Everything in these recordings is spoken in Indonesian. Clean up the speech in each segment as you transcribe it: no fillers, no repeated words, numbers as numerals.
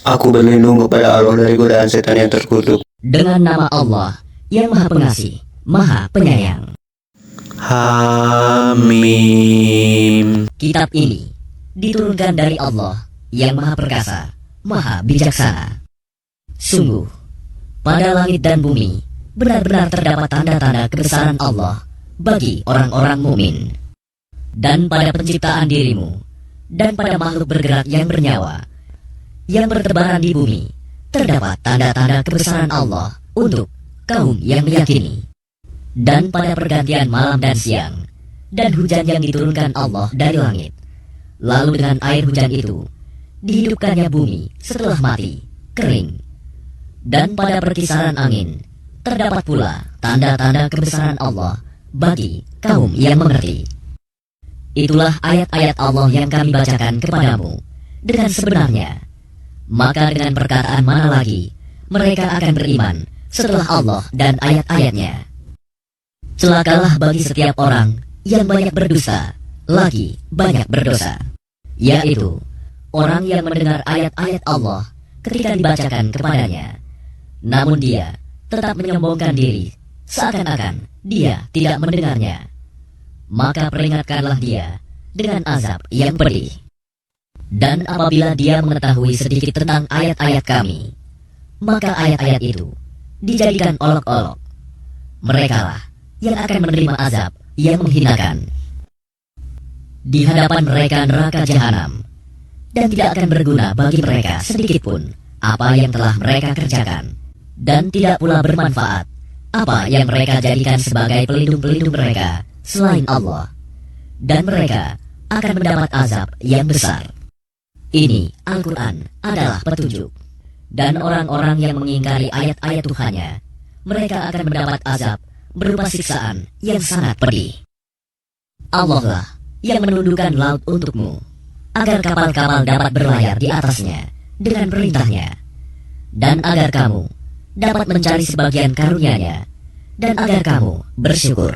Aku berlindung kepada Allah dari godaan setan yang terkutuk. Dengan nama Allah yang Maha Pengasih, Maha Penyayang. Hamim. Kitab ini diturunkan dari Allah yang Maha Perkasa, Maha Bijaksana. Sungguh, pada langit dan bumi benar-benar terdapat tanda-tanda kebesaran Allah bagi orang-orang mukmin. Dan pada penciptaan dirimu dan pada makhluk bergerak yang bernyawa yang bertebaran di bumi terdapat tanda-tanda kebesaran Allah untuk kaum yang meyakini. Dan pada pergantian malam dan siang dan hujan yang diturunkan Allah dari langit, lalu dengan air hujan itu dihidupkannya bumi setelah mati, kering. Dan pada perkisaran angin terdapat pula tanda-tanda kebesaran Allah bagi kaum yang mengerti. Itulah ayat-ayat Allah yang kami bacakan kepadamu dengan sebenarnya. Maka dengan perkataan mana lagi mereka akan beriman setelah Allah dan ayat-ayatnya? Celakalah bagi setiap orang yang banyak berdosa, lagi banyak berdosa, yaitu orang yang mendengar ayat-ayat Allah ketika dibacakan kepadanya, namun dia tetap menyombongkan diri seakan-akan dia tidak mendengarnya. Maka peringatkanlah dia dengan azab yang pedih. Dan apabila dia mengetahui sedikit tentang ayat-ayat kami, maka ayat-ayat itu dijadikan olok-olok. Merekalah yang akan menerima azab yang menghinakan. Di hadapan mereka neraka jahanam, dan tidak akan berguna bagi mereka sedikitpun apa yang telah mereka kerjakan, dan tidak pula bermanfaat apa yang mereka jadikan sebagai pelindung-pelindung mereka selain Allah. Dan mereka akan mendapat azab yang besar. Ini Al-Quran adalah petunjuk. Dan orang-orang yang mengingkari ayat-ayat Tuhannya, mereka akan mendapat azab berupa siksaan yang sangat pedih. Allah lah yang menundukkan laut untukmu, agar kapal-kapal dapat berlayar di atasnya dengan perintahnya, dan agar kamu dapat mencari sebagian karunia-Nya, dan agar kamu bersyukur.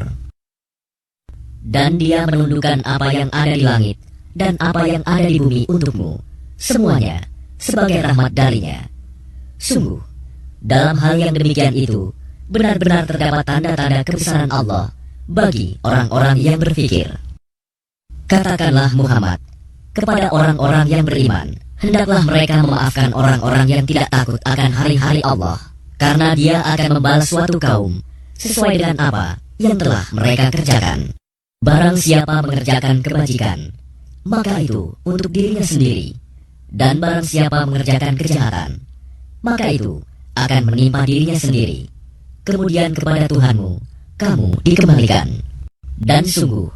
Dan Dia menundukkan apa yang ada di langit dan apa yang ada di bumi untukmu, semuanya sebagai rahmat darinya. Sungguh, dalam hal yang demikian itu, benar-benar terdapat tanda-tanda kebesaran Allah bagi orang-orang yang berfikir. Katakanlah Muhammad kepada orang-orang yang beriman, hendaklah mereka memaafkan orang-orang yang tidak takut akan hari-hari Allah, karena Dia akan membalas suatu kaum sesuai dengan apa yang telah mereka kerjakan. Barang siapa mengerjakan kebajikan, maka itu untuk dirinya sendiri. Dan barang siapa mengerjakan kejahatan, maka itu akan menimpa dirinya sendiri. Kemudian kepada Tuhanmu kamu dikembalikan. Dan sungguh,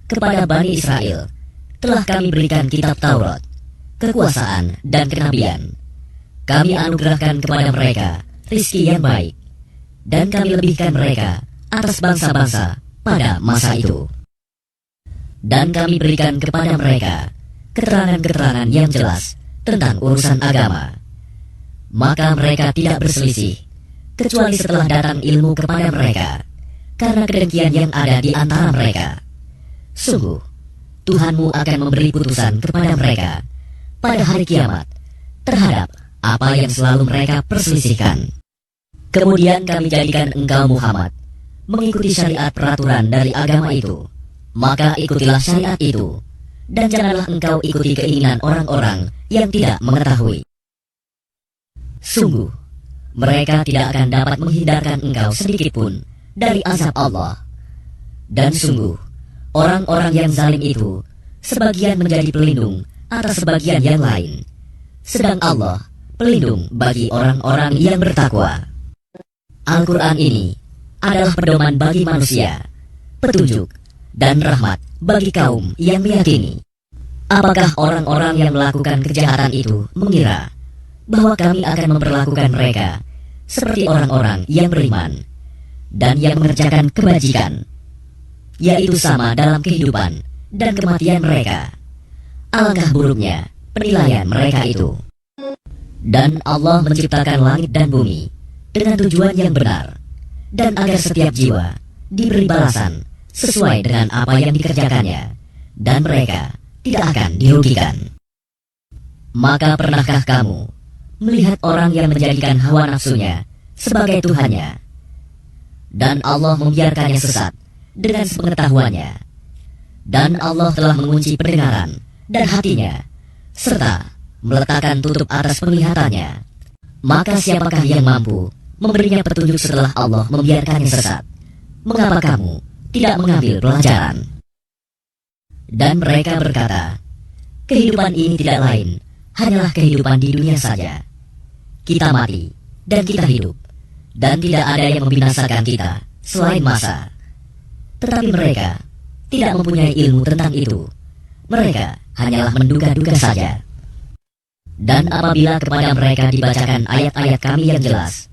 kepada Bani Israel telah kami berikan kitab Taurat, kekuasaan dan kenabian. Kami anugerahkan kepada mereka rizki yang baik, dan kami lebihkan mereka atas bangsa-bangsa pada masa itu. Dan kami berikan kepada mereka keterangan-keterangan yang jelas tentang urusan agama. Maka mereka tidak berselisih, kecuali setelah datang ilmu kepada mereka, karena kedengkian yang ada di antara mereka. Sungguh, Tuhanmu akan memberi putusan kepada mereka pada hari kiamat terhadap apa yang selalu mereka perselisihkan. Kemudian kami jadikan engkau Muhammad mengikuti syariat peraturan dari agama itu. Maka ikutilah syariat itu, dan janganlah engkau ikuti keinginan orang-orang yang tidak mengetahui. Sungguh, mereka tidak akan dapat menghindarkan engkau sedikitpun dari azab Allah. Dan sungguh, orang-orang yang zalim itu sebagian menjadi pelindung atas sebagian yang lain, sedang Allah pelindung bagi orang-orang yang bertakwa. Al-Quran ini adalah pedoman bagi manusia, petunjuk dan rahmat bagi kaum yang meyakini. Apakah orang-orang yang melakukan kejahatan itu mengira bahwa kami akan memperlakukan mereka seperti orang-orang yang beriman dan yang mengerjakan kebajikan, yaitu sama dalam kehidupan dan kematian mereka? Alangkah buruknya penilaian mereka itu. Dan Allah menciptakan langit dan bumi dengan tujuan yang benar, dan agar setiap jiwa diberi balasan sesuai dengan apa yang dikerjakannya, dan mereka tidak akan dirugikan. Maka pernahkah kamu melihat orang yang menjadikan hawa nafsunya sebagai Tuhannya. Dan Allah membiarkannya sesat dengan sepengetahuannya. Dan Allah telah mengunci pendengaran dan hatinya, serta meletakkan tutup atas penglihatannya. Maka siapakah yang mampu memberinya petunjuk setelah Allah membiarkannya sesat? Mengapa kamu tidak mengambil pelajaran? Dan mereka berkata, kehidupan ini tidak lain, hanyalah kehidupan di dunia saja. Kita mati, dan kita hidup, dan tidak ada yang membinasakan kita selain masa. Tetapi mereka tidak mempunyai ilmu tentang itu. Mereka hanyalah menduga-duga saja. Dan apabila kepada mereka dibacakan ayat-ayat Kami yang jelas,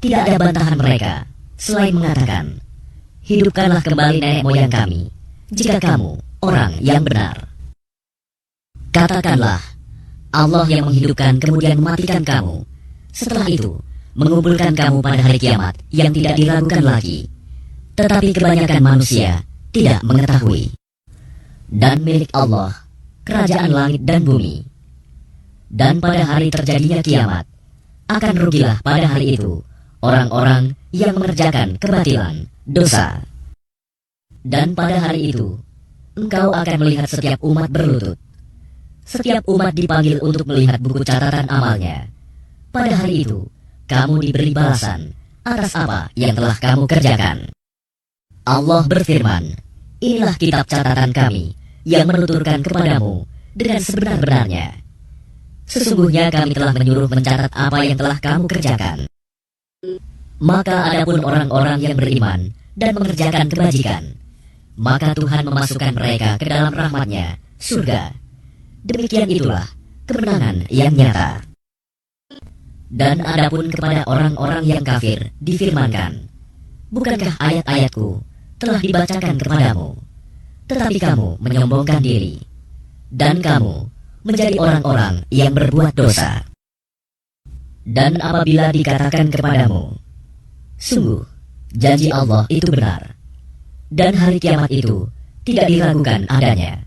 tidak ada bantahan mereka selain mengatakan, hidupkanlah kembali nenek moyang kami, jika kamu orang yang benar. Katakanlah, Allah yang menghidupkan kemudian mematikan kamu, setelah itu mengumpulkan kamu pada hari kiamat yang tidak diragukan lagi. Tetapi kebanyakan manusia tidak mengetahui. Dan milik Allah kerajaan langit dan bumi. Dan pada hari terjadinya kiamat, akan rugilah pada hari itu orang-orang yang mengerjakan kebatilan, dosa. Dan pada hari itu engkau akan melihat setiap umat berlutut. Setiap umat dipanggil untuk melihat buku catatan amalnya. Pada hari itu kamu diberi balasan atas apa yang telah kamu kerjakan. Allah berfirman, inilah kitab catatan Kami yang menuturkan kepadamu dengan sebenar-benarnya. Sesungguhnya Kami telah menyuruh mencatat apa yang telah kamu kerjakan. Maka adapun orang-orang yang beriman dan mengerjakan kebajikan, maka Tuhan memasukkan mereka ke dalam rahmat-Nya, surga. Demikian itulah kemenangan yang nyata. Dan adapun kepada orang-orang yang kafir difirmankan, bukankah ayat-ayatku telah dibacakan kepadamu, tetapi kamu menyombongkan diri, dan kamu menjadi orang-orang yang berbuat dosa. Dan apabila dikatakan kepadamu, sungguh janji Allah itu benar, dan hari kiamat itu tidak diragukan adanya,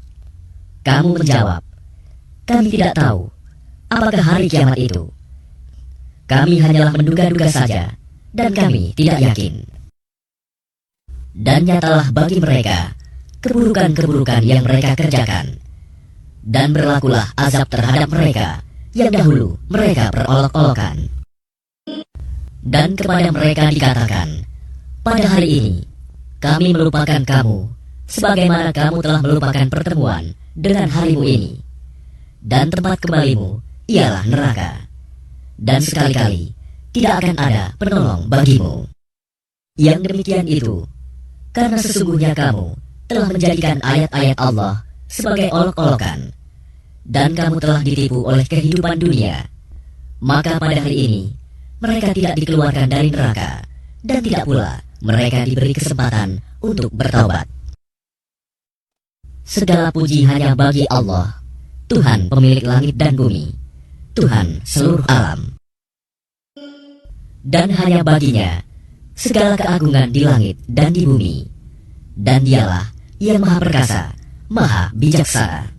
kamu menjawab, kami tidak tahu apakah hari kiamat itu. Kami hanyalah menduga-duga saja, dan kami tidak yakin. Dan nyatalah bagi mereka keburukan-keburukan yang mereka kerjakan, dan berlakulah azab terhadap mereka yang dahulu mereka perolok-olokan. Dan kepada mereka dikatakan, pada hari ini kami melupakan kamu, sebagaimana kamu telah melupakan pertemuan dengan harimu ini. Dan tempat kembalimu ialah neraka. Dan sekali-kali tidak akan ada penolong bagimu. Yang demikian itu, karena sesungguhnya kamu telah menjadikan ayat-ayat Allah sebagai olok-olokan, dan kamu telah ditipu oleh kehidupan dunia. Maka pada hari ini, mereka tidak dikeluarkan dari neraka, dan tidak pula mereka diberi kesempatan untuk bertaubat. Segala puji hanya bagi Allah, Tuhan pemilik langit dan bumi, Tuhan seluruh alam. Dan hanya baginya segala keagungan di langit dan di bumi. Dan dialah yang maha perkasa, maha bijaksana.